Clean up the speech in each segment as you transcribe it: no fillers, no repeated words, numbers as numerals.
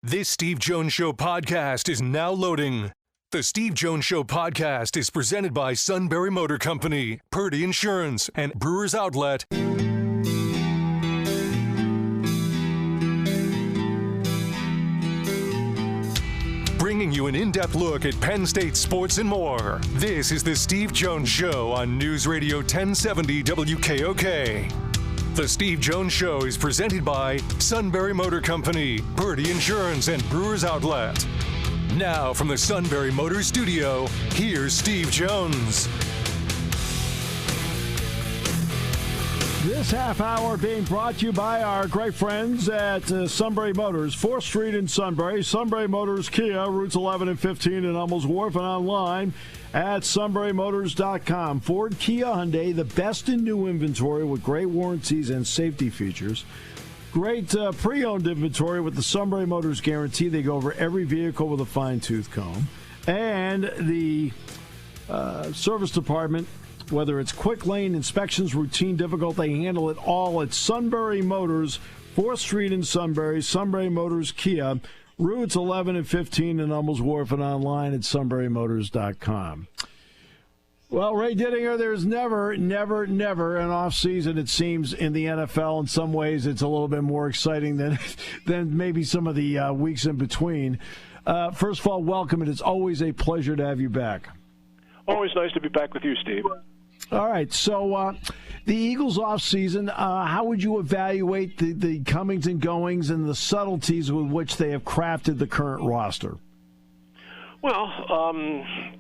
This Steve Jones Show podcast is now loading. The Steve Jones Show podcast is presented by Sunbury Motor Company, Purdy Insurance, and Brewers Outlet. Bringing you an in-depth look at Penn State sports and more. This is the Steve Jones Show on News Radio 1070 WKOK. The Steve Jones Show is presented by Sunbury Motor Company, Purdy Insurance, and Brewers Outlet. Now from the Sunbury Motor Studio, here's Steve Jones. This half hour being brought to you by our great friends at Sunbury Motors, 4th Street in Sunbury. Sunbury Motors Kia, routes 11 and 15 in Hummels Wharf, and online at sunburymotors.com. Ford, Kia, Hyundai, the best in new inventory with great warranties and safety features. Great pre-owned inventory with the Sunbury Motors guarantee. They go over every vehicle with a fine-tooth comb. And the service department, whether it's quick lane inspections, routine, difficult, they handle it all at Sunbury Motors, 4th Street in Sunbury. Sunbury Motors Kia, routes 11 and 15 in Hummels Wharf, and online at sunburymotors.com. Well, Ray Didinger, there's never an off season, it seems, in the NFL. In some ways, it's a little bit more exciting than maybe some of the weeks in between. First of all, welcome. It is always a pleasure to have you back. Always nice to be back with you, Steve. All right, so the Eagles offseason, how would you evaluate the comings and goings and the subtleties with which they have crafted the current roster? Well,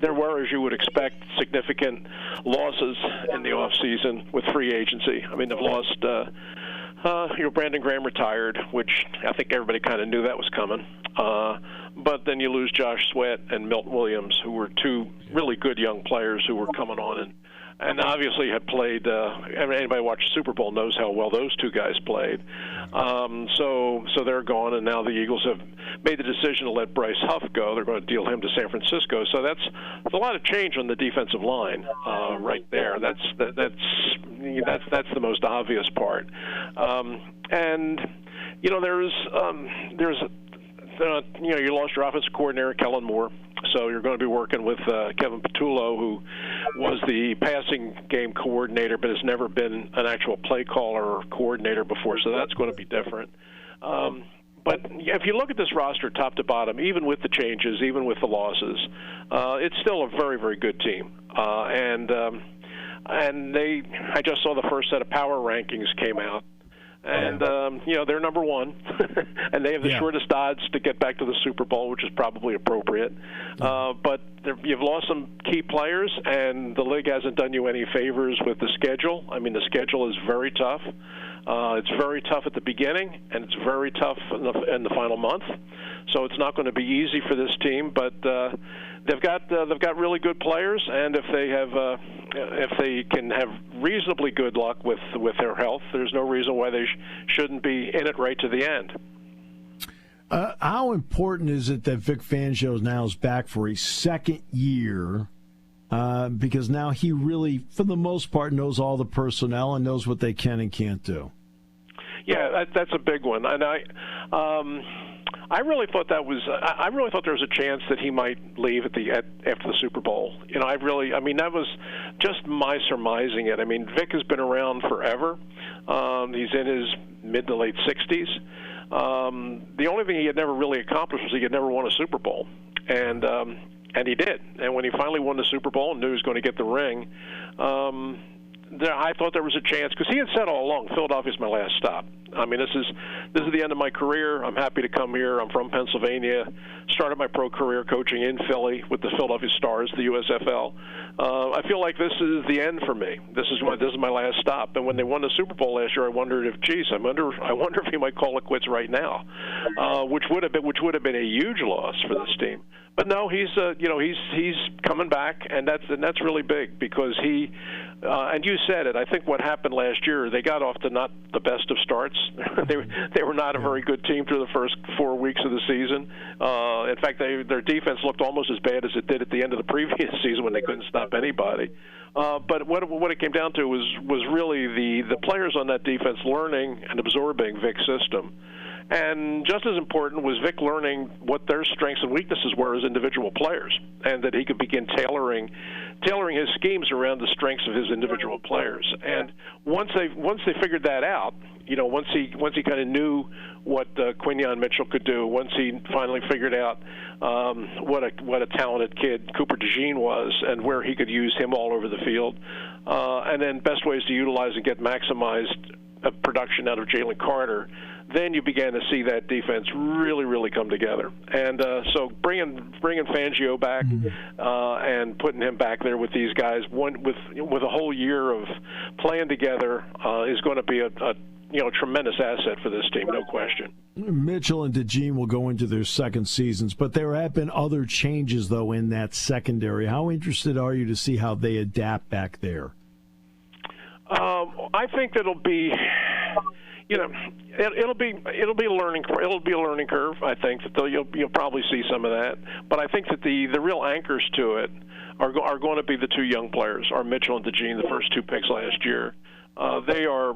there were, as you would expect, significant losses in the offseason with free agency. I mean, they've lost, Brandon Graham retired, which I think everybody kind of knew that was coming. But then you lose Josh Sweat and Milton Williams, who were two really good young players who were coming on and obviously had played. Anybody watched the Super Bowl knows how well those two guys played. So they're gone, and now the Eagles have made the decision to let Bryce Huff go. They're going to deal him to San Francisco. So that's a lot of change on the defensive line right there. That's the most obvious part. And you lost your offensive coordinator, Kellen Moore, so you're going to be working with Kevin Patullo, who was the passing game coordinator but has never been an actual play caller or coordinator before, so that's going to be different. But if you look at this roster top to bottom, even with the changes, even with the losses, it's still a very, very good team. I just saw the first set of power rankings came out. And, they're number one, and they have the shortest odds to get back to the Super Bowl, which is probably appropriate. But you've lost some key players, and the league hasn't done you any favors with the schedule. I mean, the schedule is very tough. It's very tough at the beginning, and it's very tough in the final month. So it's not going to be easy for this team, but they've got really good players, and if they can have reasonably good luck with their health, there's no reason why they shouldn't be in it right to the end. How important is it that Vic Fangio now is back for a second year? Because now he really, for the most part, knows all the personnel and knows what they can and can't do. Yeah, that's a big one, and I really thought there was a chance that he might leave after the Super Bowl. That was just my surmising it. I mean, Vic has been around forever. He's in his mid to late 60s. The only thing he had never really accomplished was he had never won a Super Bowl, and he did. And when he finally won the Super Bowl and knew he was going to get the ring, I thought there was a chance, because he had said all along, Philadelphia's my last stop. I mean, this is the end of my career. I'm happy to come here. I'm from Pennsylvania. Started my pro career coaching in Philly with the Philadelphia Stars, the USFL. I feel like this is the end for me. This is my last stop. And when they won the Super Bowl last year, I wondered if, I wonder if he might call it quits right now, which would have been a huge loss for this team. But no, he's coming back, and that's really big, because he. And you said it. I think what happened last year, they got off to not the best of starts. They were not a very good team through the first 4 weeks of the season. In fact, their defense looked almost as bad as it did at the end of the previous season when they couldn't stop anybody. But what it came down to was really the players on that defense learning and absorbing Vic's system. And just as important was Vic learning what their strengths and weaknesses were as individual players, and that he could begin tailoring his schemes around the strengths of his individual players. And once they figured that out, once he kind of knew what Quinyon Mitchell could do, once he finally figured out what a talented kid Cooper DeJean was, and where he could use him all over the field, and then best ways to utilize and get maximized production out of Jalen Carter, then you began to see that defense really, really come together. And so bringing Fangio back and putting him back there with these guys, with a whole year of playing together, is going to be a tremendous asset for this team, no question. Mitchell and DeJean will go into their second seasons, but there have been other changes, though, in that secondary. How interested are you to see how they adapt back there? I think it'll be, it'll be a learning curve. I think that you'll probably see some of that, but I think that the real anchors to it are going to be the two young players, are Mitchell and DeJean, the first two picks last year. They are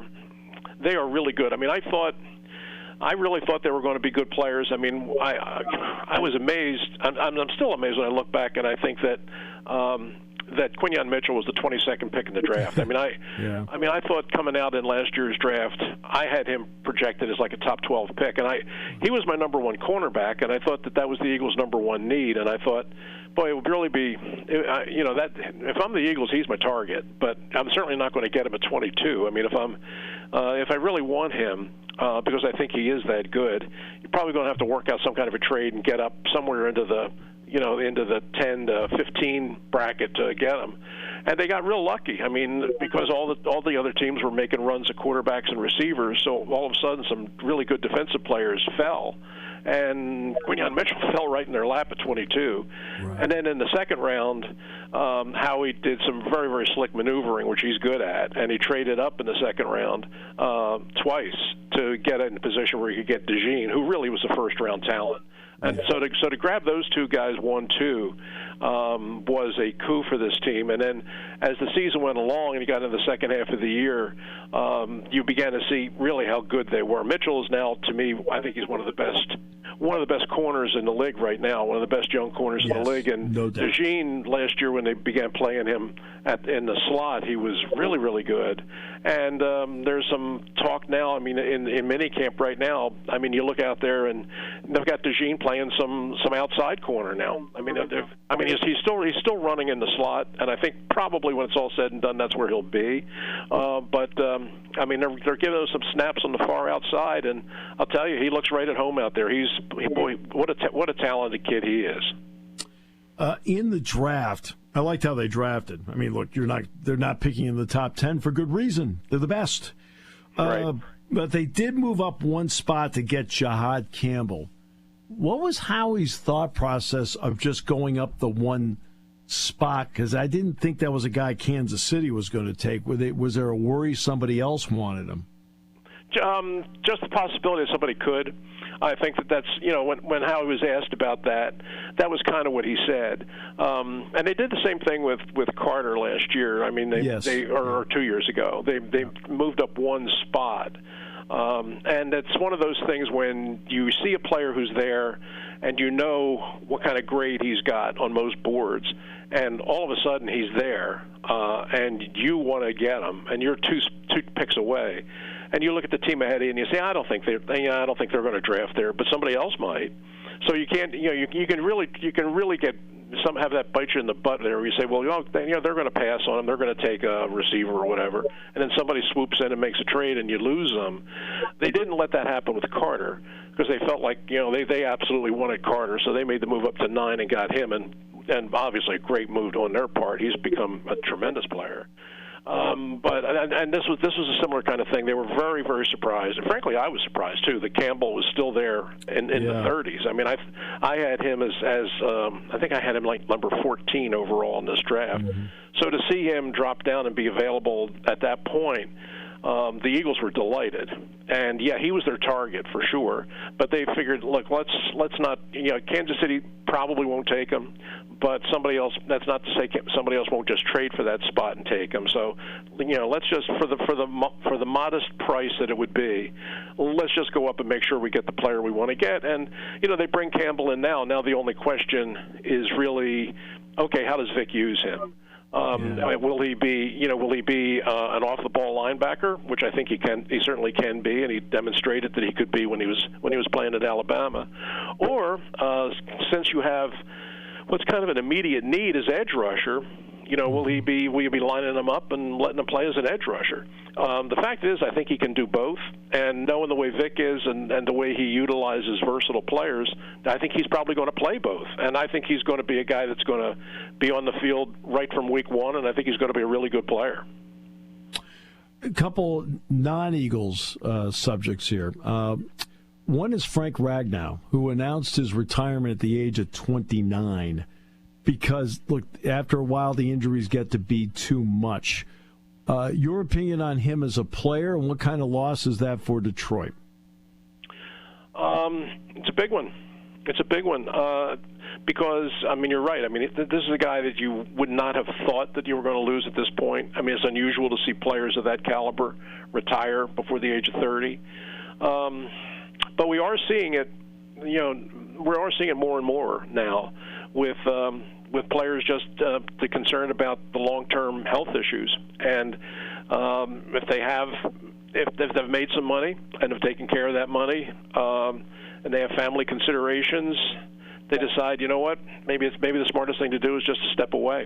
really good. I mean, I really thought they were going to be good players. I mean, I was amazed. I'm still amazed when I look back, and I think that Quinyon Mitchell was the 22nd pick in the draft. I mean, I thought coming out in last year's draft, I had him projected as like a top 12 pick, and he was my number one cornerback, and I thought that was the Eagles' number one need, and I thought, boy, it would really be, that if I'm the Eagles, he's my target, but I'm certainly not going to get him at 22. I mean, if I really want him, because I think he is that good, you're probably going to have to work out some kind of a trade and get up somewhere into the 10 to 15 bracket to get him. And they got real lucky. I mean, because all the other teams were making runs at quarterbacks and receivers, so all of a sudden some really good defensive players fell. And Quinyon Mitchell fell right in their lap at 22. Right. And then in the second round, Howie did some very, very slick maneuvering, which he's good at, and he traded up in the second round twice to get in a position where he could get DeJean, who really was a first-round talent. And so to grab those two guys 1-2 was a coup for this team. And then as the season went along and you got into the second half of the year, you began to see really how good they were. Mitchell is now, to me, I think he's one of the best corners in the league right now, one of the best young corners in the league. And no DeJean, last year when they began playing him in the slot, he was really, really good. And there's some talk now, I mean, in minicamp right now, I mean, you look out there and they've got DeJean playing some outside corner now. I mean, he's still running in the slot, and I think probably when it's all said and done, that's where he'll be. I mean, they're giving us some snaps on the far outside, and I'll tell you, he looks right at home out there. What a talented kid he is. In the draft, I liked how they drafted. I mean, look, they're not picking in the top 10 for good reason. They're the best. Right. But they did move up one spot to get Jahad Campbell. What was Howie's thought process of just going up the one spot? Because I didn't think that was a guy Kansas City was going to take. Was there a worry somebody else wanted him? Just the possibility that somebody could. I think that's, when Howie was asked about that was kind of what he said. And they did the same thing with Carter last year. I mean, or 2 years ago. They moved up one spot. And it's one of those things when you see a player who's there and you know what kind of grade he's got on most boards, and all of a sudden he's there, and you want to get him, and you're two picks away. And you look at the team ahead of you and you say, I don't think they're going to draft there, but somebody else might. So you can't, you can really have that bite you in the butt there, where you say, well, they're going to pass on him, they're going to take a receiver or whatever, and then somebody swoops in and makes a trade and you lose them. They didn't let that happen with Carter because they felt like they absolutely wanted Carter, so they made the move up to 9 and got him, and obviously a great move on their part. He's become a tremendous player. But this was a similar kind of thing. They were very, very surprised, and frankly, I was surprised too that Campbell was still there in the 30s. I mean, I had him as I think I had him like number 14 overall in this draft. Mm-hmm. So to see him drop down and be available at that point the Eagles were delighted. And, yeah, he was their target for sure. But they figured, look, let's not, Kansas City probably won't take him. But somebody else, that's not to say somebody else won't just trade for that spot and take him. So, let's just, for the modest price that it would be, let's just go up and make sure we get the player we want to get. And, they bring Campbell in now. Now the only question is really, okay, how does Vic use him? Will he be an off-the-ball linebacker, which I think he certainly can be, and he demonstrated that he could be when he was playing at Alabama, or since you have what's kind of an immediate need as edge rusher, will you be lining him up and letting him play as an edge rusher? The fact is, I think he can do both, and knowing the way Vic is and the way he utilizes versatile players, I think he's probably going to play both, and I think he's going to be a guy that's going to be on the field right from week one, and I think he's going to be a really good player. A couple non-Eagles subjects here. One is Frank Ragnow, who announced his retirement at the age of 29 because, look, after a while the injuries get to be too much. Your opinion on him as a player, and what kind of loss is that for Detroit? It's a big one. Because, you're right. This is a guy that you would not have thought that you were going to lose at this point. It's unusual to see players of that caliber retire before the age of 30. But we are seeing it, more and more now with players just concerned about the long-term health issues. And if they've made some money and have taken care of that money, and they have family considerations, they decide, maybe the smartest thing to do is just to step away.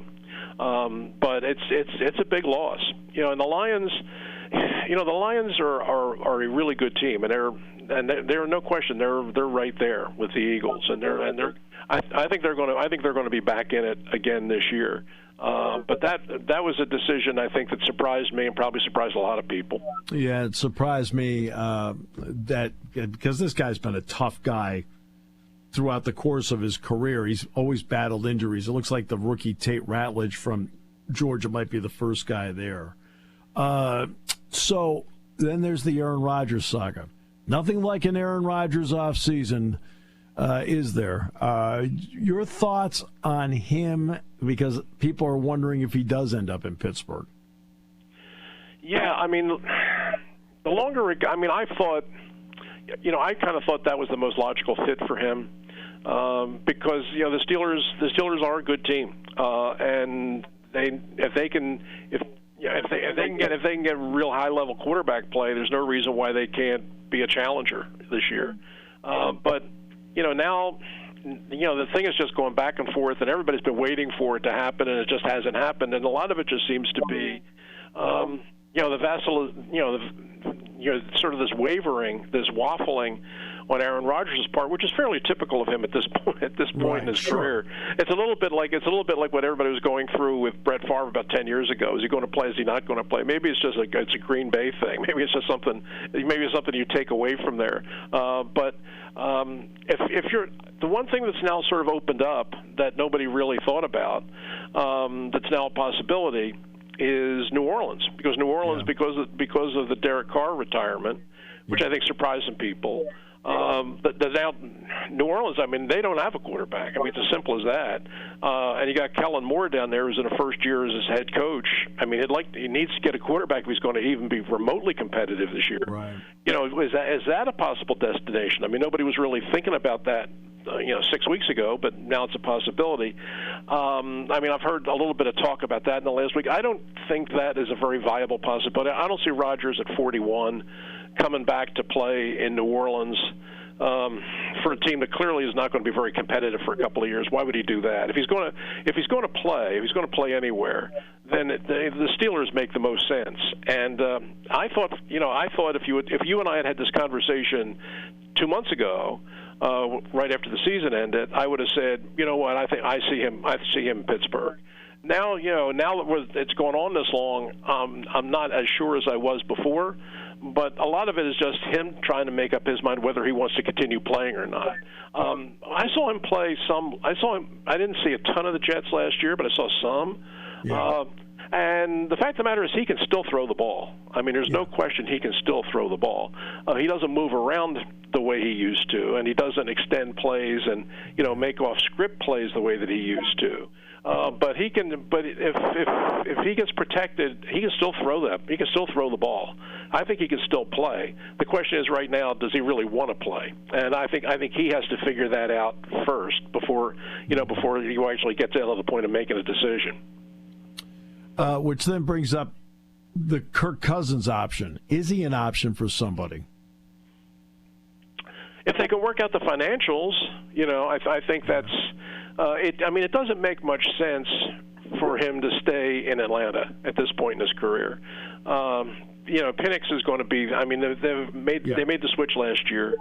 But it's a big loss. And the Lions, the Lions are a really good team, and they're no question they're right there with the Eagles, I think they're going to be back in it again this year. But that was a decision, I think, that surprised me and probably surprised a lot of people. Yeah, it surprised me that because this guy's been a tough guy throughout the course of his career. He's always battled injuries. It looks like the rookie Tate Ratledge from Georgia might be the first guy there. So then there's the Aaron Rodgers saga. Nothing like an Aaron Rodgers offseason, is there? Your thoughts on him, because people are wondering if he does end up in Pittsburgh. Yeah, the longer I thought, I kind of thought that was the most logical fit for him, because the Steelers are a good team, and if they can get real high level quarterback play, there's no reason why they can't be a challenger this year. But now the thing is just going back and forth, and everybody's been waiting for it to happen, and it just hasn't happened. And a lot of it just seems to be, the vessel, sort of this wavering, this waffling on Aaron Rodgers' part, which is fairly typical of him at this point in his career. It's a little bit like what everybody was going through with Brett Favre about 10 years ago. Is he going to play? Is he not going to play? Maybe it's just it's a Green Bay thing. Maybe it's just something. Maybe it's something you take away from there. But if you're the one thing that's now sort of opened up that nobody really thought about, that's now a possibility, is New Orleans. Because New Orleans, because of the Derek Carr retirement, which I think surprised some people. But now New Orleans, they don't have a quarterback. It's as simple as that. And you got Kellen Moore down there, who's in a first year as his head coach. He needs to get a quarterback if he's going to even be remotely competitive this year. Right. Is that a possible destination? Nobody was really thinking about that 6 weeks ago, but now it's a possibility. I've heard a little bit of talk about that in the last week. I don't think that is a very viable possibility. I don't see Rodgers at 41 coming back to play in New Orleans for a team that clearly is not going to be very competitive for a couple of years. Why would he do that? If he's going to play anywhere, then the Steelers make the most sense. And I thought if you and I had this conversation 2 months ago, right after the season ended, I would have said, you know what, I see him in Pittsburgh. Now, now that it's gone on this long, I'm not as sure as I was before. But a lot of it is just him trying to make up his mind whether he wants to continue playing or not. I saw him play some. I didn't see a ton of the Jets last year, but I saw some. Yeah. And the fact of the matter is he can still throw the ball. I mean, there's no question he can still throw the ball. He doesn't move around the way he used to, and he doesn't extend plays and, make off script plays the way that he used to. But he can. But if he gets protected, he can still throw that. He can still throw the ball. I think he can still play. The question is, right now, does he really want to play? And I think he has to figure that out first before he actually gets out of the point of making a decision. Which then brings up the Kirk Cousins option. Is he an option for somebody? If they can work out the financials, I think that's. It doesn't make much sense for him to stay in Atlanta at this point in his career. Penix is going to be. I mean, they made the switch last year,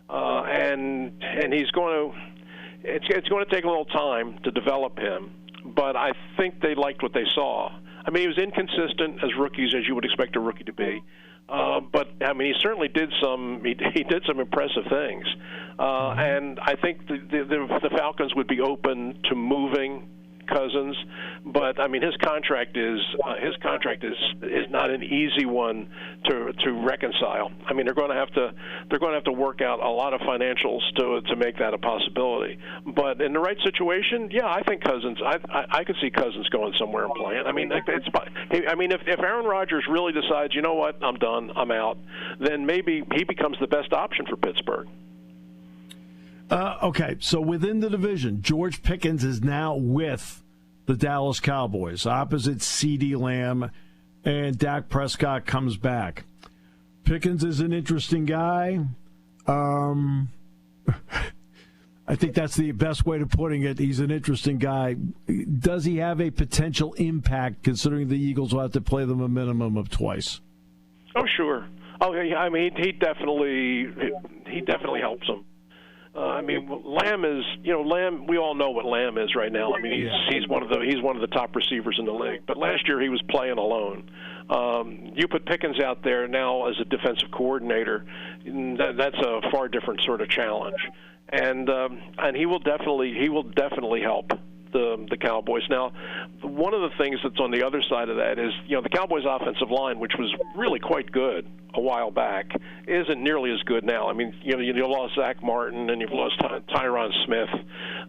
and he's going to. It's going to take a little time to develop him, but I think they liked what they saw. I mean, he was inconsistent as rookies, as you would expect a rookie to be. But I mean, he certainly did some. He did some impressive things, and I think the Falcons would be open to moving Cousins. But I mean, his contract is not an easy one to reconcile. I mean, they're going to have to work out a lot of financials to make that a possibility. But in the right situation, yeah, I think Cousins. I could see Cousins going somewhere and playing. I mean, if Aaron Rodgers really decides, you know what, I'm done, I'm out, then maybe he becomes the best option for Pittsburgh. Okay, so within the division, George Pickens is now with the Dallas Cowboys, opposite CeeDee Lamb, and Dak Prescott comes back. Pickens is an interesting guy. I think that's the best way of putting it. He's an interesting guy. Does he have a potential impact, considering the Eagles will have to play them a minimum of twice? Oh, sure. Oh, yeah. I mean, he definitely helps them. I mean, Lamb is, Lamb. We all know what Lamb is right now. I mean, he's one of the top receivers in the league. But last year he was playing alone. You put Pickens out there now as a defensive coordinator. That's a far different sort of challenge, and he will definitely help the Cowboys. Now, one of the things that's on the other side of that is, the Cowboys' offensive line, which was really quite good a while back, isn't nearly as good now. I mean, you lost Zach Martin and you've lost Tyron Smith,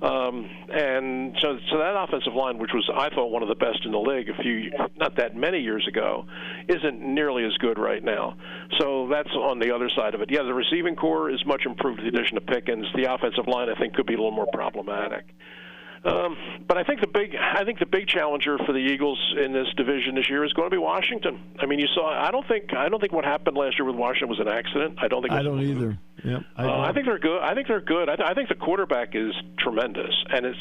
and so that offensive line, which was, I thought, one of the best in the league not that many years ago, isn't nearly as good right now. So that's on the other side of it. Yeah, the receiving core is much improved with the addition of Pickens. The offensive line, I think, could be a little more problematic. But I think the big challenger for the Eagles in this division this year is going to be Washington. I mean, you saw. I don't think what happened last year with Washington was an accident. I don't either. Yep, I think they're good. I think the quarterback is tremendous, and as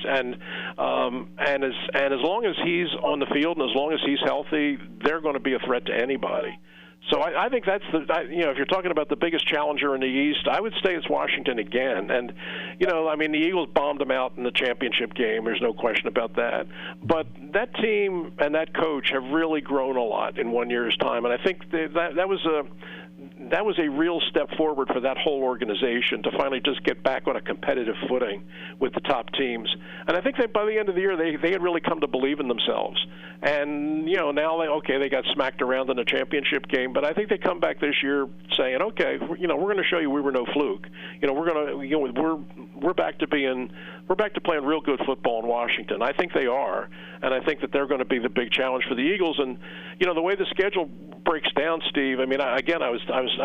long as he's on the field and as long as he's healthy, they're going to be a threat to anybody. So I think that's if you're talking about the biggest challenger in the East, I would say it's Washington again. And, I mean, the Eagles bombed them out in the championship game. There's no question about that. But that team and that coach have really grown a lot in 1 year's time. And I think that was a real step forward for that whole organization to finally just get back on a competitive footing with the top teams. And I think that by the end of the year, they had really come to believe in themselves. And, now they got smacked around in the championship game, but I think they come back this year saying, okay, we're going to show you we were no fluke. We're back to playing real good football in Washington. I think they are, and I think that they're going to be the big challenge for the Eagles. And, the way the schedule breaks down, Steve, I mean, I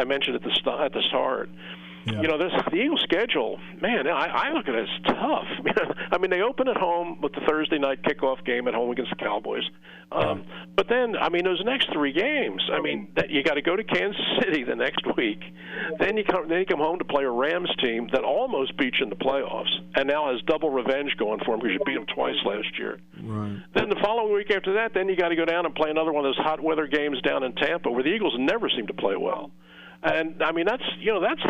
mentioned at the start. Yeah. The Eagles' schedule, man, I look at it as tough. I mean, they open at home with the Thursday night kickoff game at home against the Cowboys. But then, I mean, those next three games, I mean, you got to go to Kansas City the next week. Then you come home to play a Rams team that almost beat you in the playoffs and now has double revenge going for them because you beat them twice last year. Right. Then the following week after that, then you got to go down and play another one of those hot weather games down in Tampa where the Eagles never seem to play well. And I mean that's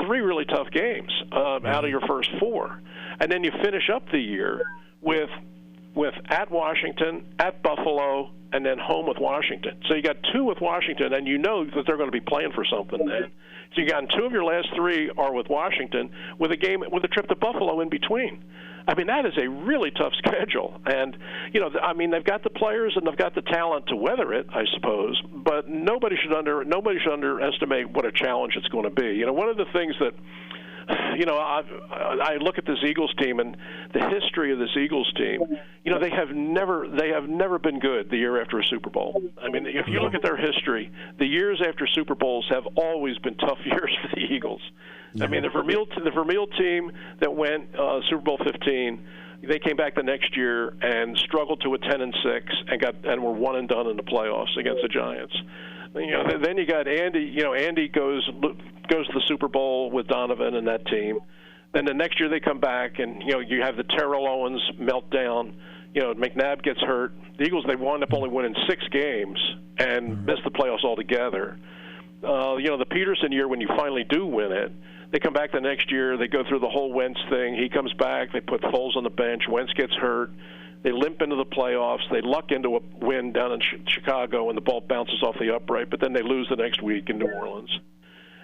three really tough games out of your first four, and then you finish up the year with at Washington, at Buffalo, and then home with Washington. So you got two with Washington, and you know that they're going to be playing for something then. So you got two of your last three are with Washington, with a trip to Buffalo in between. I mean, that is a really tough schedule. And, I mean, they've got the players and they've got the talent to weather it, I suppose. But nobody should underestimate what a challenge it's going to be. One of the things that, I look at this Eagles team and the history of this Eagles team. They have never been good the year after a Super Bowl. I mean, if you look at their history, the years after Super Bowls have always been tough years for the Eagles. I mean, the Vermeil team that went Super Bowl 15, they came back the next year and struggled to a 10-6 and were one and done in the playoffs against the Giants. Then you got Andy. Andy goes to the Super Bowl with Donovan and that team. Then the next year they come back and you have the Terrell Owens meltdown. McNabb gets hurt. The Eagles, they wound up only winning 6 games and missed the playoffs altogether. The Peterson year, when you finally do win it, they come back the next year. They go through the whole Wentz thing. He comes back. They put Foles on the bench. Wentz gets hurt. They limp into the playoffs. They luck into a win down in Chicago, and the ball bounces off the upright. But then they lose the next week in New Orleans.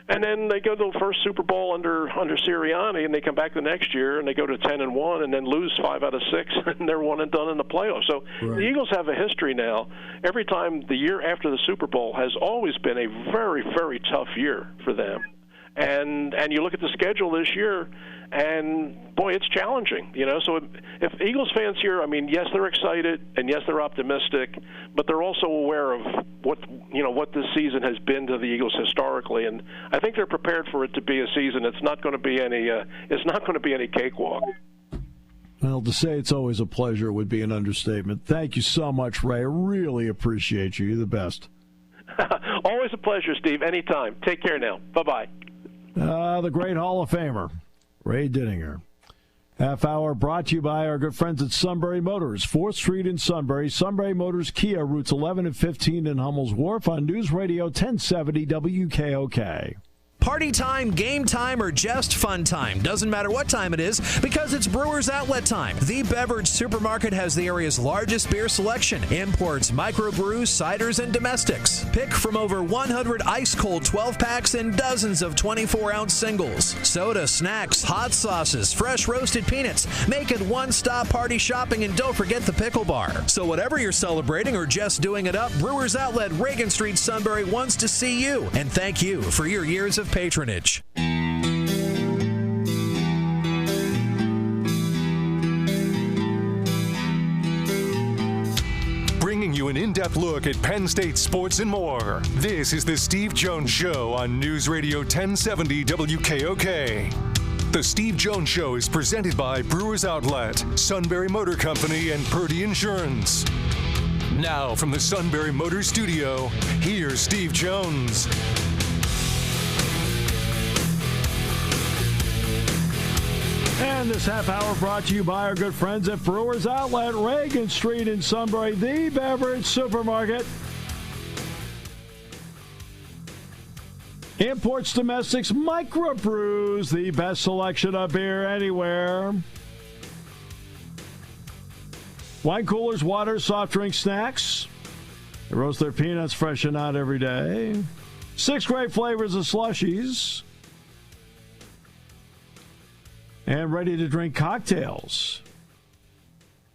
And then they go to the first Super Bowl under Sirianni, and they come back the next year and they go to 10-1, and then lose 5 out of 6, and they're one and done in the playoffs. So The Eagles have a history now. Every time the year after the Super Bowl has always been a very, very tough year for them. And you look at the schedule this year, and boy, it's challenging. So if Eagles fans here, I mean, yes, they're excited and yes, they're optimistic, but they're also aware of what this season has been to the Eagles historically, and I think they're prepared for it to be a season. It's not going to be any cakewalk. Well, to say it's always a pleasure would be an understatement. Thank you so much, Ray. I really appreciate you. You're the best. Always a pleasure, Steve. Anytime. Take care now. Bye-bye. The great Hall of Famer, Ray Didinger. Half hour brought to you by our good friends at Sunbury Motors, 4th Street in Sunbury. Sunbury Motors Kia, routes 11 and 15 in Hummel's Wharf on News Radio 1070 WKOK. Party time, game time, or just fun time. Doesn't matter what time it is because it's Brewers Outlet time. The Beverage Supermarket has the area's largest beer selection. Imports, microbrews, ciders, and domestics. Pick from over 100 ice-cold 12-packs and dozens of 24-ounce singles. Soda, snacks, hot sauces, fresh roasted peanuts. Make it one-stop party shopping, and don't forget the pickle bar. So whatever you're celebrating or just doing it up, Brewers Outlet, Reagan Street, Sunbury wants to see you. And thank you for your years of patronage. Bringing you an in-depth look at Penn State sports and more. This is the Steve Jones Show on News Radio 1070 WKOK. The Steve Jones Show is presented by Brewers Outlet, Sunbury Motor Company, and Purdy Insurance. Now from the Sunbury Motor Studio, here's Steve Jones. And this half hour brought to you by our good friends at Brewers Outlet, Reagan Street in Sunbury, the beverage supermarket. Imports, domestics, microbrews, the best selection of beer anywhere. Wine coolers, water, soft drink, snacks. They roast their peanuts fresh and out every day. 6 great flavors of slushies. And ready-to-drink cocktails.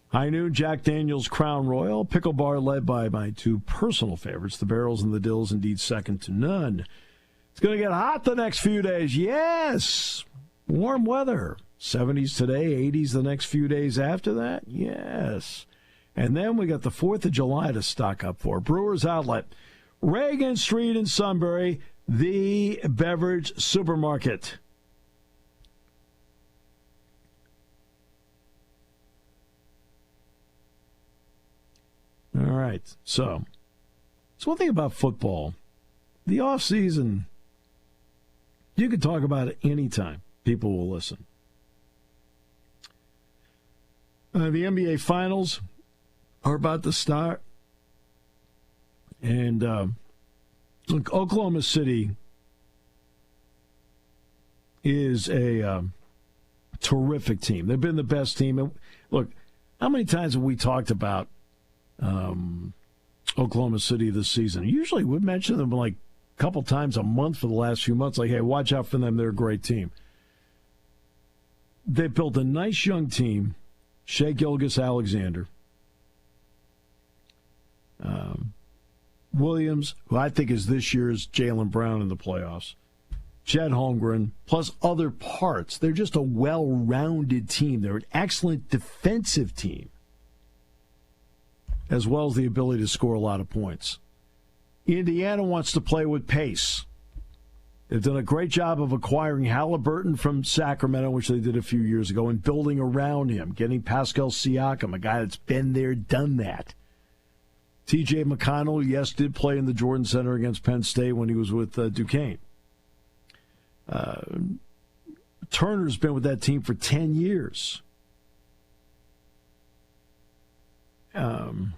High Noon, Jack Daniel's Crown Royal, Pickle Bar led by my 2 personal favorites, the Barrels and the Dills, indeed second to none. It's going to get hot the next few days. Yes! Warm weather. 70s today, 80s the next few days after that. Yes. And then we got the 4th of July to stock up for. Brewers Outlet, Reagan Street in Sunbury, the beverage supermarket. All right, so one thing about football. The offseason, you can talk about it anytime. People will listen. The NBA Finals are about to start. And look, Oklahoma City is a terrific team. They've been the best team. And look, how many times have we talked about Oklahoma City this season? Usually we mention them like a couple times a month for the last few months. Like, hey, watch out for them. They're a great team. They built a nice young team. Shea Gilgeous-Alexander. Williams, who I think is this year's Jaylen Brown in the playoffs. Chet Holmgren, plus other parts. They're just a well-rounded team. They're an excellent defensive team, as well as the ability to score a lot of points. Indiana wants to play with pace. They've done a great job of acquiring Halliburton from Sacramento, which they did a few years ago, and building around him, getting Pascal Siakam, a guy that's been there, done that. T.J. McConnell, yes, did play in the Jordan Center against Penn State when he was with Duquesne. Turner's been with that team for 10 years. And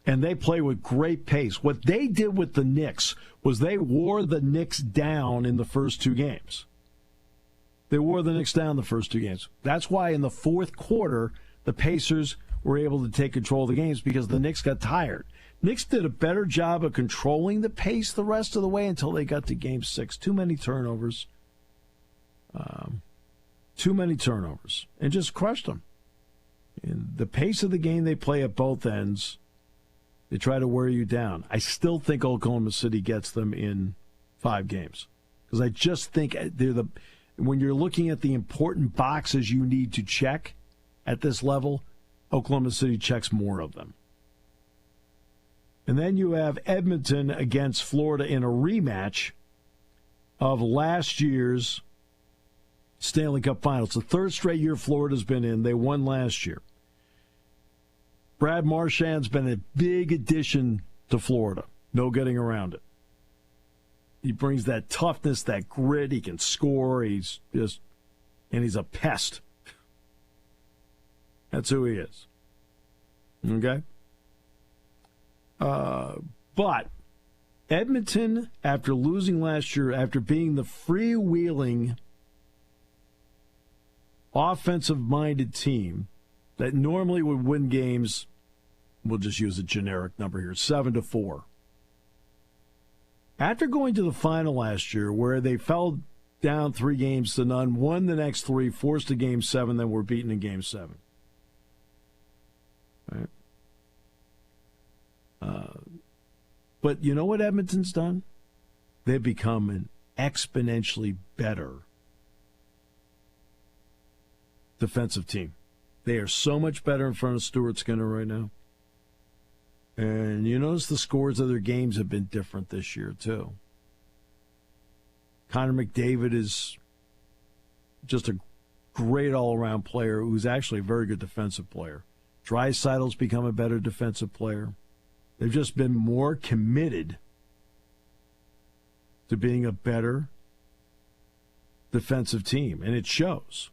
they play with great pace. What they did with the Knicks was they wore the Knicks down in the first two games. They wore the Knicks down the first two games. That's why in the fourth quarter, the Pacers were able to take control of the games because the Knicks got tired. Knicks did a better job of controlling the pace the rest of the way until they got to Game 6. Too many turnovers. And just crushed them. In the pace of the game they play at both ends, they try to wear you down. I still think Oklahoma City gets them in 5 games. Because I just think when you're looking at the important boxes you need to check at this level, Oklahoma City checks more of them. And then you have Edmonton against Florida in a rematch of last year's Stanley Cup Finals. The third straight year Florida's been in. They won last year. Brad Marchand's been a big addition to Florida. No getting around it. He brings that toughness, that grit. He can score. He's a pest. That's who he is. Okay? But Edmonton, after losing last year, after being the freewheeling, offensive-minded team that normally would win games, we'll just use a generic number here, 7-4. After going to the final last year, where they fell down 3-0, won the next 3, forced a Game 7, then were beaten in Game 7. Right? But you know what Edmonton's done? They've become an exponentially better defensive team. They are so much better in front of Stuart Skinner right now. And you notice the scores of their games have been different this year, too. Connor McDavid is just a great all-around player who's actually a very good defensive player. Draisaitl's become a better defensive player. They've just been more committed to being a better defensive team, and it shows.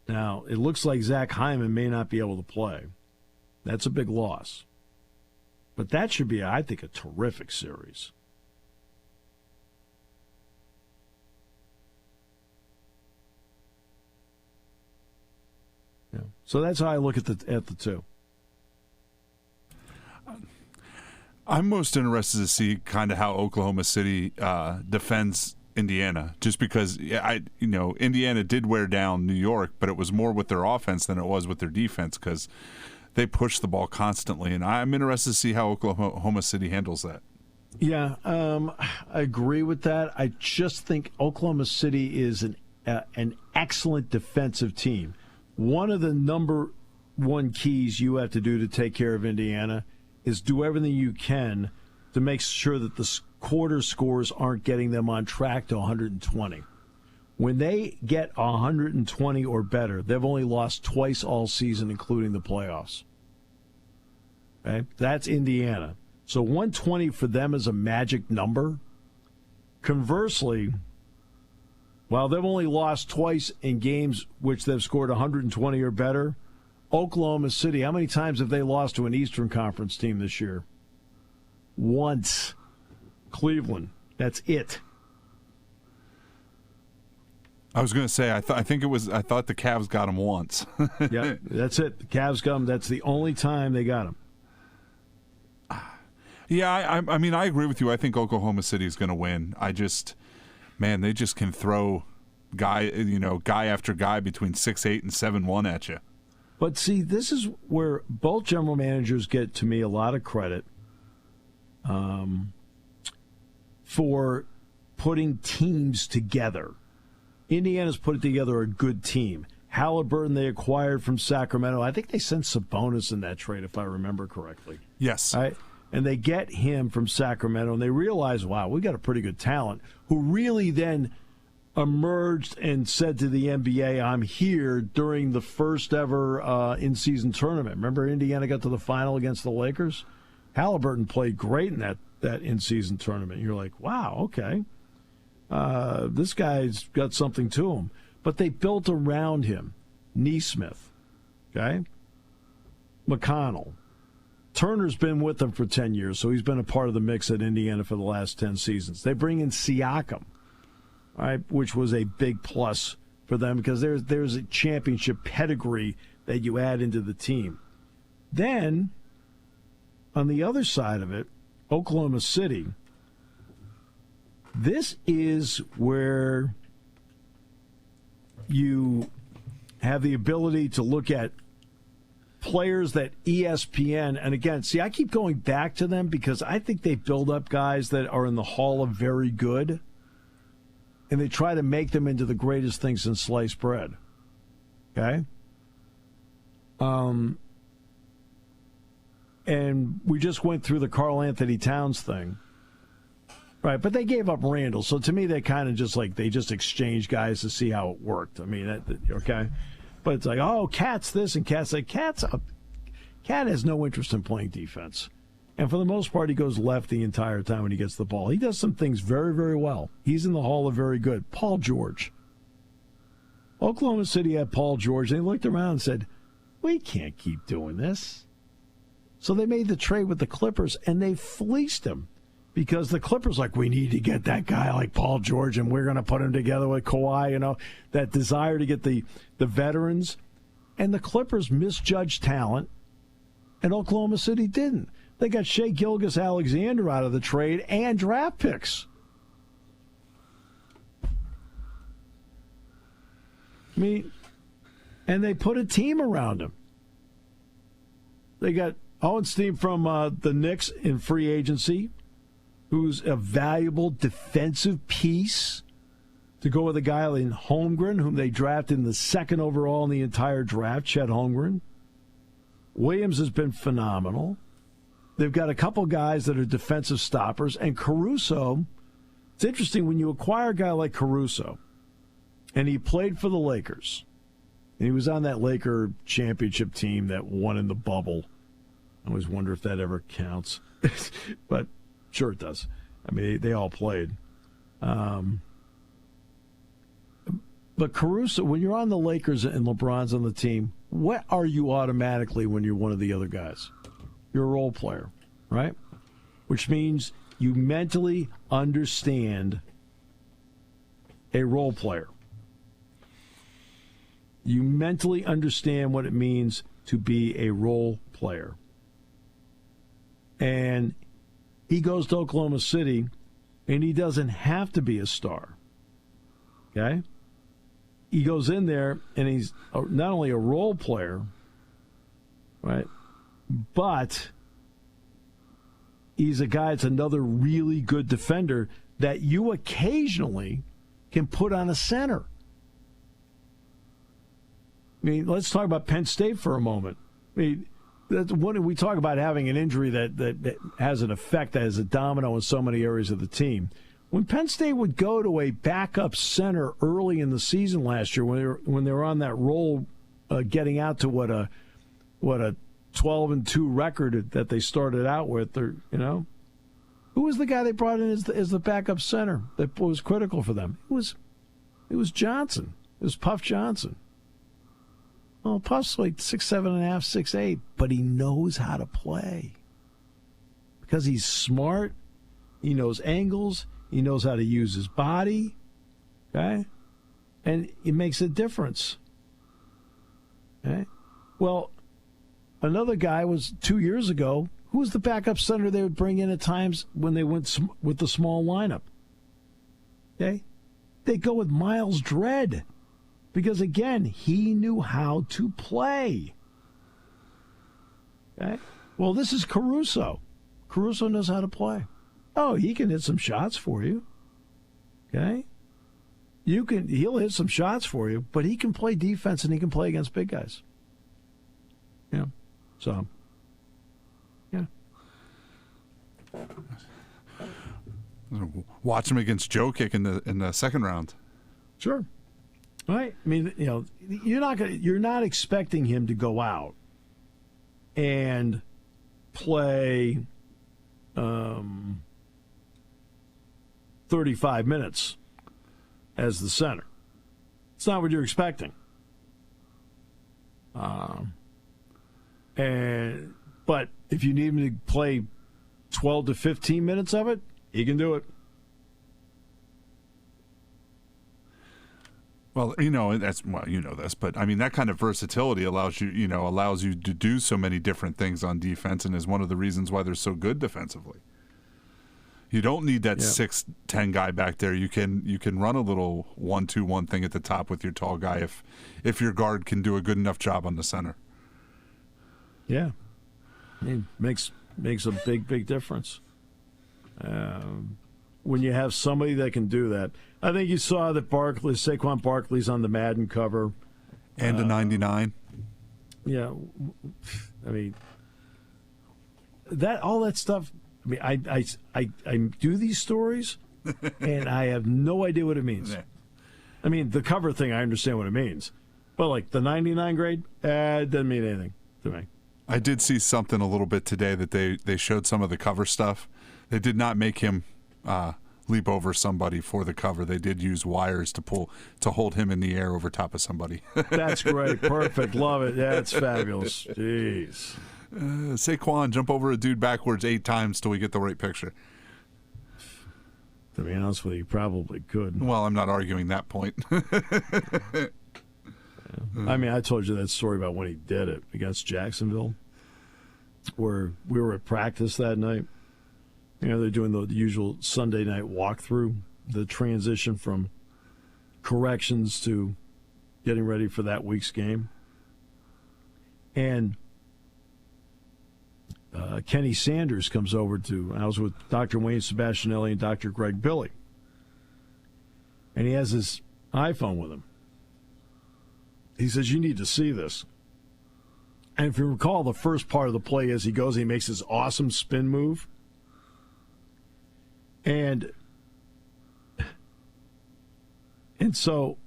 Now, it looks like Zach Hyman may not be able to play. That's a big loss. But that should be, I think, a terrific series. Yeah. So that's how I look at the two. I'm most interested to see kind of how Oklahoma City defends Indiana, just because Indiana did wear down New York, but it was more with their offense than it was with their defense because they push the ball constantly, and I'm interested to see how Oklahoma City handles that. Yeah, I agree with that. I just think Oklahoma City is an excellent defensive team. One of the number one keys you have to do to take care of Indiana is do everything you can to make sure that the quarter scores aren't getting them on track to 120. When they get 120 or better, they've only lost twice all season, including the playoffs. Okay? That's Indiana. So 120 for them is a magic number. Conversely, while they've only lost twice in games which they've scored 120 or better, Oklahoma City, how many times have they lost to an Eastern Conference team this year? Once. Cleveland. That's it. I was going to say, I thought the Cavs got them once. Yeah, that's it. The Cavs got them. That's the only time they got them. Yeah, I mean, I agree with you. I think Oklahoma City is going to win. They just can throw guy after guy between 6'8" and 7'1" at you. But see, this is where both general managers get, to me, a lot of credit for putting teams together. Indiana's put together a good team. Halliburton they acquired from Sacramento. I think they sent Sabonis in that trade, if I remember correctly. Yes. Right? And they get him from Sacramento, and they realize, wow, we got a pretty good talent, who really then emerged and said to the NBA, I'm here during the first ever in-season tournament. Remember Indiana got to the final against the Lakers? Halliburton played great in that in-season tournament. You're like, wow, okay. This guy's got something to him. But they built around him. Neesmith, okay? McConnell. Turner's been with them for 10 years, so he's been a part of the mix at Indiana for the last 10 seasons. They bring in Siakam, right, which was a big plus for them because there's a championship pedigree that you add into the team. Then, on the other side of it, Oklahoma City, this is where you have the ability to look at players that ESPN, and again, see, I keep going back to them because I think they build up guys that are in the Hall of Very Good, and they try to make them into the greatest things since sliced bread. Okay? And we just went through the Karl Anthony Towns thing. Right, but they gave up Randall. So to me, they kind of just they just exchanged guys to see how it worked. I mean, okay. But it's like, oh, Cat's this and Cat's like, Cat has no interest in playing defense. And for the most part, he goes left the entire time when he gets the ball. He does some things very, very well. He's in the Hall of Very Good. Paul George. Oklahoma City had Paul George. They looked around and said, we can't keep doing this. So they made the trade with the Clippers, and they fleeced him. Because the Clippers we need to get that guy like Paul George, and we're going to put him together with Kawhi, that desire to get the veterans. And the Clippers misjudged talent, and Oklahoma City didn't. They got Shai Gilgeous-Alexander out of the trade and draft picks. I mean, and they put a team around him. They got Hohenstein from the Knicks in free agency, who's a valuable defensive piece to go with a guy like Holmgren, whom they drafted in the second overall in the entire draft, Chet Holmgren. Williams has been phenomenal. They've got a couple guys that are defensive stoppers. And Caruso, it's interesting when you acquire a guy like Caruso, and he played for the Lakers, and he was on that Laker championship team that won in the bubble. I always wonder if that ever counts. But sure it does. I mean, they all played. But Caruso, when you're on the Lakers and LeBron's on the team, what are you automatically when you're one of the other guys? You're a role player, right? Which means you mentally understand a role player. You mentally understand what it means to be a role player. And he goes to Oklahoma City, and he doesn't have to be a star. Okay? He goes in there, and he's not only a role player, right, but he's a guy that's another really good defender that you occasionally can put on a center. I mean, let's talk about Penn State for a moment. I mean, when we talk about having an injury that has an effect, that has a domino in so many areas of the team. When Penn State would go to a backup center early in the season last year, when they were on that roll, getting out to what a 12-2 record that they started out with, who was the guy they brought in as the backup center that was critical for them? It was Johnson. It was Puff Johnson. Well, Puff's like 6'7.5", 6'8", but he knows how to play because he's smart. He knows angles. He knows how to use his body. Okay, and it makes a difference. Okay, well, another guy was 2 years ago Who's the backup center they would bring in at times when they went with the small lineup? Okay? They go with Miles Dredd because, again, he knew how to play. Okay? Well, this is Caruso. Caruso knows how to play. Oh, he can hit some shots for you. Okay? He'll hit some shots for you, but he can play defense and he can play against big guys. Yeah. So, yeah. Watch him against Jokic in the second round. Sure. Right? I mean, you're not expecting him to go out and play 35 minutes as the center. It's not what you're expecting. But if you need him to play 12 to 15 minutes of it, he can do it. Well, you know this, but I mean that kind of versatility allows you to do so many different things on defense, and is one of the reasons why they're so good defensively. You don't need that 6'10" guy back there. You can run a little 1-2-1 thing at the top with your tall guy if your guard can do a good enough job on the center. Yeah, I mean, makes a big difference. When you have somebody that can do that. I think you saw that Saquon Barkley's on the Madden cover. And a 99. Yeah. I mean, all that stuff. I mean, I do these stories, and I have no idea what it means. Yeah. I mean, the cover thing, I understand what it means. But, like, the 99 grade, it doesn't mean anything to me. I did see something a little bit today that they showed some of the cover stuff. They did not make him leap over somebody for the cover. They did use wires to hold him in the air over top of somebody. That's great. Perfect. Love it. That's fabulous. Jeez. Saquon, jump over a dude backwards 8 times till we get the right picture. To be honest with you, probably could. Well, I'm not arguing that point. I mean, I told you that story about when he did it against Jacksonville, where we were at practice that night. You know, they're doing the usual Sunday night walkthrough, the transition from corrections to getting ready for that week's game. And Kenny Sanders comes over I was with Dr. Wayne Sebastianelli and Dr. Greg Billy. And he has his iPhone with him. He says, you need to see this. And if you recall, the first part of the play is he makes this awesome spin move. And so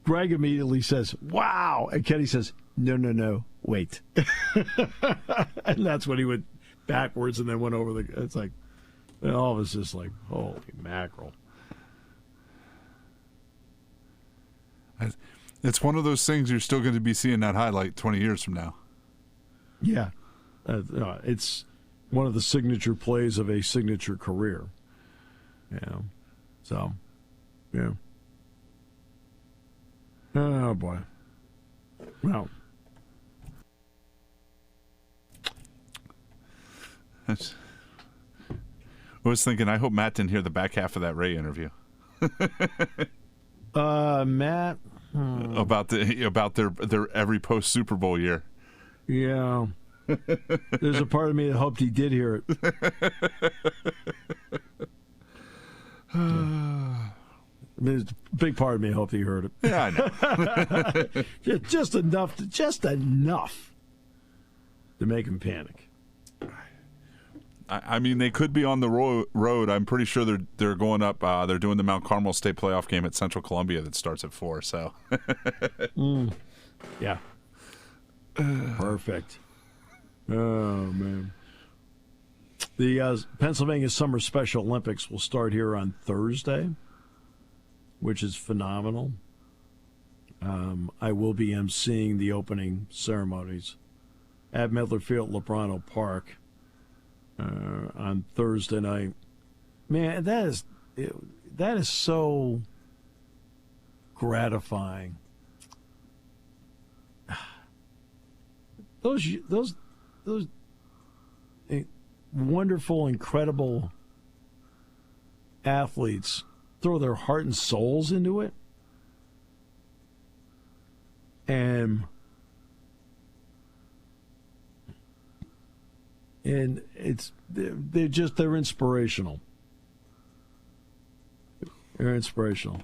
Greg immediately says, wow. And Kenny says, no, wait. And that's when he went backwards and then went over it's like, all of us just like, holy mackerel. It's one of those things you're still going to be seeing that highlight 20 years from now. Yeah. It's one of the signature plays of a signature career. Yeah. So, yeah. Oh, boy. Well. I was thinking, I hope Matt didn't hear the back half of that Ray interview. Matt? About their every post Super Bowl year. Yeah. There's a part of me that hoped he did hear it. I mean, there's a big part of me that hoped he heard it. Yeah, I know. just enough to make him panic. I mean, they could be on the road. I'm pretty sure they're going up. They're doing the Mount Carmel State playoff game at Central Columbia that starts at 4. So, yeah, perfect. Oh man, the Pennsylvania Summer Special Olympics will start here on Thursday, which is phenomenal. I will be emceeing the opening ceremonies at Medler Field, Lebrano Park. On Thursday night. Man, that is so gratifying. wonderful, incredible athletes throw their heart and souls into it. And they're inspirational. They're inspirational.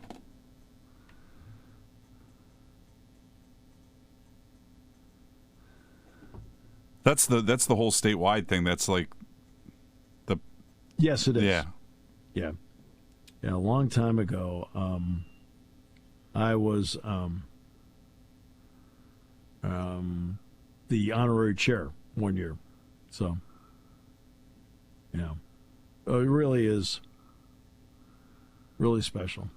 That's the whole statewide thing. That's like the. Yes, it is. Yeah. A long time ago, I was the honorary chair one year. So, it really is really special.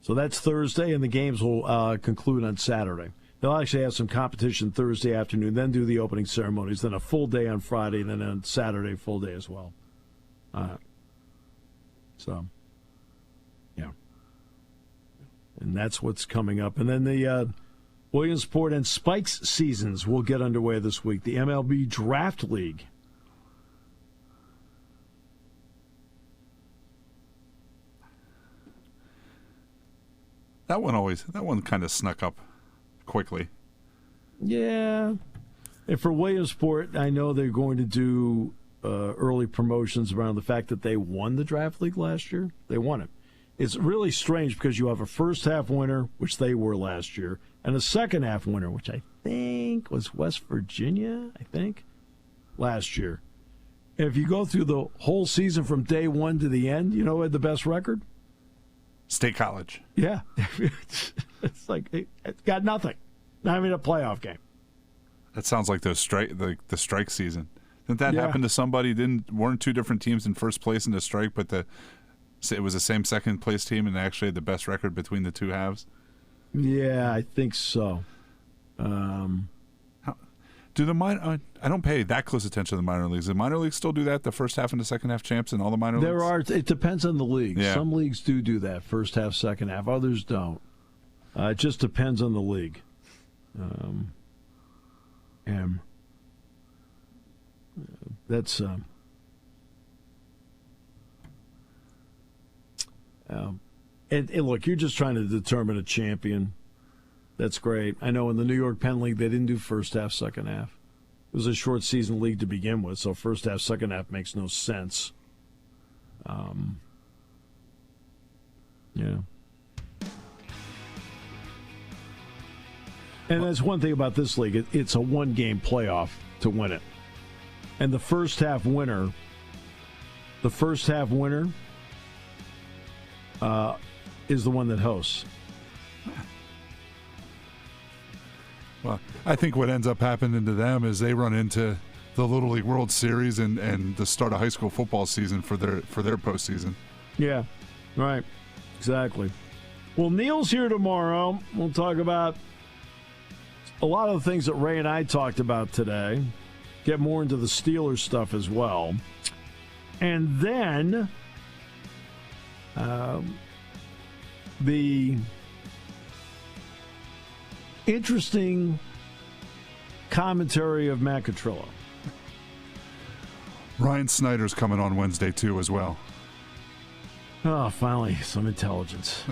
So that's Thursday, and the games will conclude on Saturday. They'll actually have some competition Thursday afternoon, then do the opening ceremonies, then a full day on Friday, and then on Saturday, full day as well. And that's what's coming up. And then the Williamsport and Spikes seasons will get underway this week. The MLB Draft League. That one kind of snuck up quickly. Yeah. And for Williamsport, I know they're going to do early promotions around the fact that they won the Draft League last year. They won it. It's really strange because you have a first-half winner, which they were last year, and a second-half winner, which I think was West Virginia, last year. And if you go through the whole season from day one to the end, you know who had the best record? State College. Yeah. It's like it's got nothing. Not even a playoff game. That sounds like the strike season. Didn't that happen to somebody? Weren't two different teams in first place in the strike, but it was the same second place team and they actually had the best record between the two halves? Yeah, I think so. I don't pay that close attention to the minor leagues. The minor leagues still do that, the first half and the second half champs in all the minor leagues? It depends on the league. Yeah. Some leagues do that, first half, second half. Others don't. It just depends on the league. And that's and look, you're just trying to determine a champion. That's great. I know in the New York Penn League they didn't do first half, second half. It was a short season league to begin with, so first half, second half makes no sense. Yeah. And that's one thing about this league. It's a one-game playoff to win it. And the first half winner is the one that hosts. Well, I think what ends up happening to them is they run into the Little League World Series and the start of high school football season for their postseason. Yeah, right. Exactly. Well, Neil's here tomorrow. We'll talk about a lot of the things that Ray and I talked about today. Get more into the Steelers stuff as well. And then the interesting commentary of Matt Catrillo. Ryan Snyder's coming on Wednesday, too, as well. Oh, finally, some intelligence.